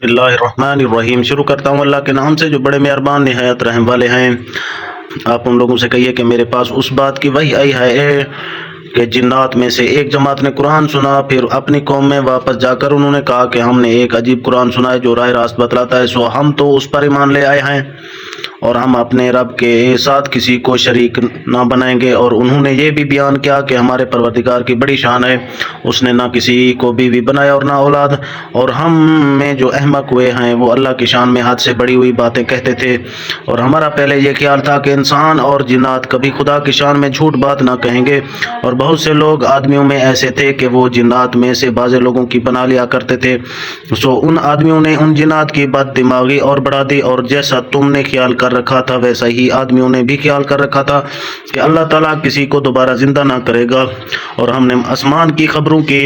اللہ الرحمن الرحیم، شروع کرتا ہوں اللہ کے نام سے جو بڑے مہربان نہایت رحم والے ہیں۔ آپ ان لوگوں سے کہیے کہ میرے پاس اس بات کی وحی آئی ہے کہ جنات میں سے ایک جماعت نے قرآن سنا، پھر اپنی قوم میں واپس جا کر انہوں نے کہا کہ ہم نے ایک عجیب قرآن سنا ہے جو راہ راست بتلاتا ہے، سو ہم تو اس پر ایمان لے آئے ہیں اور ہم اپنے رب کے ساتھ کسی کو شریک نہ بنائیں گے۔ اور انہوں نے یہ بھی بیان کیا کہ ہمارے پروردگار کی بڑی شان ہے، اس نے نہ کسی کو بیوی بنایا اور نہ اولاد، اور ہم میں جو احمق ہوئے ہیں وہ اللہ کی شان میں حد سے بڑی ہوئی باتیں کہتے تھے۔ اور ہمارا پہلے یہ خیال تھا کہ انسان اور جنات کبھی خدا کی شان میں جھوٹ بات نہ کہیں گے، اور بہت سے لوگ آدمیوں میں ایسے تھے کہ وہ جنات میں سے بعض لوگوں کی بنا لیا کرتے تھے، سو ان آدمیوں نے ان جنات کی بد دماغی اور بڑھا دی، اور جیسا تم نے خیال کر رکھا تھا ویسا ہی آدمیوں نے بھی خیال کر رکھا تھا کہ اللہ تعالیٰ کسی کو دوبارہ زندہ نہ کرے گا۔ اور ہم نے آسمان کی خبروں کی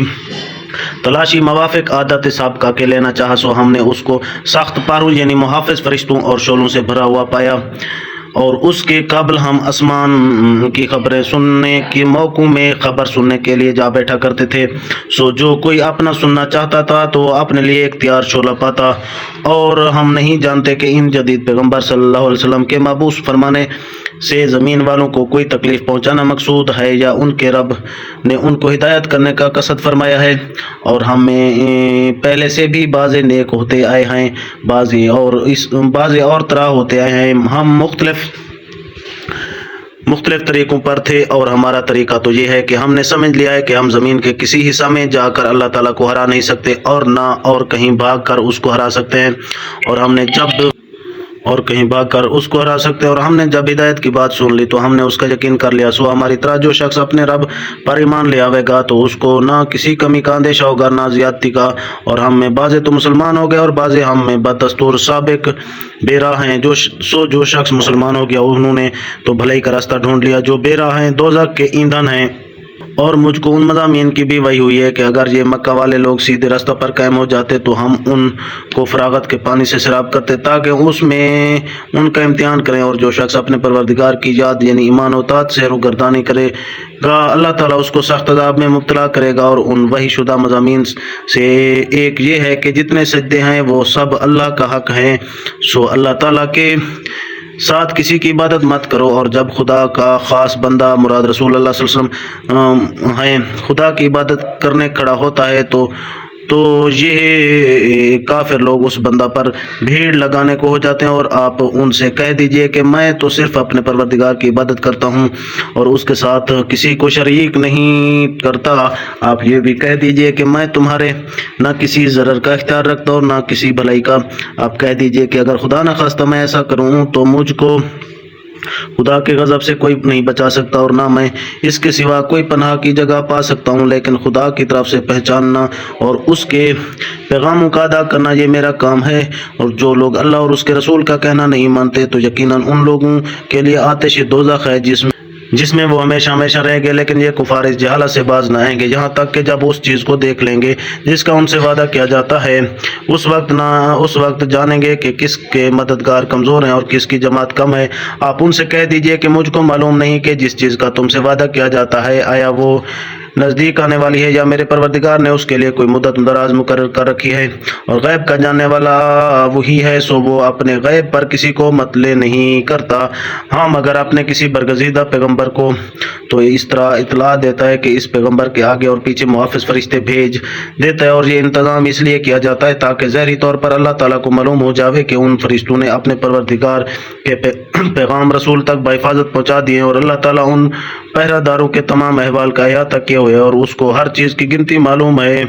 تلاشی موافق عادت سابقہ کے لینا چاہا، سو ہم نے اس کو سخت پاروں یعنی محافظ فرشتوں اور شعلوں سے بھرا ہوا پایا، اور اس کے قبل ہم آسمان کی خبریں سننے کے موقعوں میں خبر سننے کے لیے جا بیٹھا کرتے تھے، سو جو کوئی اپنا سننا چاہتا تھا تو اپنے لیے اختیار شعلہ پاتا۔ اور ہم نہیں جانتے کہ ان جدید پیغمبر صلی اللہ علیہ وسلم کے مبعوث فرمانے سے زمین والوں کو کوئی تکلیف پہنچانا مقصود ہے یا ان کے رب نے ان کو ہدایت کرنے کا قصد فرمایا ہے۔ اور ہمیں پہلے سے بھی بعض نیک ہوتے آئے ہیں، بعض اور طرح ہوتے آئے ہیں، ہم مختلف طریقوں پر تھے، اور ہمارا طریقہ تو یہ ہے کہ ہم نے سمجھ لیا ہے کہ ہم زمین کے کسی حصہ میں جا کر اللہ تعالیٰ کو ہرا نہیں سکتے اور نہ اور کہیں بھاگ کر اس کو ہرا سکتے ہیں، اور ہم نے جب ہدایت کی بات سن لی تو ہم نے اس کا یقین کر لیا، سو ہماری طرح جو شخص اپنے رب پر ایمان لے آئے گا تو اس کو نہ کسی کمی کا اندیشہ ہوگا نہ زیادتی کا۔ اور ہم میں بعض تو مسلمان ہو گئے اور بعض ہم میں بدستور سابق بے راہ ہیں، جو شخص مسلمان ہو گیا انہوں نے تو بھلائی کا راستہ ڈھونڈ لیا، جو بے راہ ہیں دوزخ کے ایندھن ہیں۔ اور مجھ کو ان مضامین کی بھی وحی ہوئی ہے کہ اگر یہ مکہ والے لوگ سیدھے راستہ پر قائم ہو جاتے تو ہم ان کو فراغت کے پانی سے سیراب کرتے تاکہ اس میں ان کا امتحان کریں، اور جو شخص اپنے پروردگار کی یاد یعنی ایمان و اطاعت سے روگردانی کرے گا اللہ تعالیٰ اس کو سخت عذاب میں مبتلا کرے گا۔ اور ان وحی شدہ مضامین سے ایک یہ ہے کہ جتنے سجدے ہیں وہ سب اللہ کا حق ہیں، سو اللہ تعالیٰ کے ساتھ کسی کی عبادت مت کرو۔ اور جب خدا کا خاص بندہ مراد رسول اللہ صلی اللہ علیہ وسلم ہیں خدا کی عبادت کرنے کھڑا ہوتا ہے تو یہ کافر لوگ اس بندہ پر بھیڑ لگانے کو ہو جاتے ہیں، اور آپ ان سے کہہ دیجئے کہ میں تو صرف اپنے پروردگار کی عبادت کرتا ہوں اور اس کے ساتھ کسی کو شریک نہیں کرتا۔ آپ یہ بھی کہہ دیجئے کہ میں تمہارے نہ کسی ضرر کا اختیار رکھتا اور نہ کسی بھلائی کا۔ آپ کہہ دیجئے کہ اگر خدا نہ خواستہ میں ایسا کروں تو مجھ کو خدا کے غضب سے کوئی نہیں بچا سکتا اور نہ میں اس کے سوا کوئی پناہ کی جگہ پا سکتا ہوں، لیکن خدا کی طرف سے پہچاننا اور اس کے پیغاموں کا ادا کرنا یہ میرا کام ہے۔ اور جو لوگ اللہ اور اس کے رسول کا کہنا نہیں مانتے تو یقیناً ان لوگوں کے لیے آتش دوزخ ہے جس میں وہ ہمیشہ ہمیشہ رہیں گے، لیکن یہ کفار اس جہالت سے باز نہ آئیں گے یہاں تک کہ جب اس چیز کو دیکھ لیں گے جس کا ان سے وعدہ کیا جاتا ہے، اس وقت جانیں گے کہ کس کے مددگار کمزور ہیں اور کس کی جماعت کم ہے۔ آپ ان سے کہہ دیجئے کہ مجھ کو معلوم نہیں کہ جس چیز کا تم سے وعدہ کیا جاتا ہے آیا وہ نزدیک آنے والی ہے یا میرے پروردگار نے اس کے لیے کوئی مدت دراز مقرر کر رکھی ہے، اور غیب کا جاننے والا وہی ہے، سو وہ اپنے غیب پر کسی کو مطلع نہیں کرتا، ہاں مگر اپنے کسی برگزیدہ پیغمبر کو تو اس طرح اطلاع دیتا ہے کہ اس پیغمبر کے آگے اور پیچھے محافظ فرشتے بھیج دیتا ہے، اور یہ انتظام اس لیے کیا جاتا ہے تاکہ ظاہری طور پر اللہ تعالیٰ کو معلوم ہو جاوے کہ ان فرشتوں نے اپنے پروردگار کے پیغام رسول تک بحفاظت پہنچا دیے، اور اللہ تعالیٰ ان پہرہ داروں کے تمام احوال کا احاطہ کیے ہوئے اور اس کو ہر چیز کی گنتی معلوم ہے۔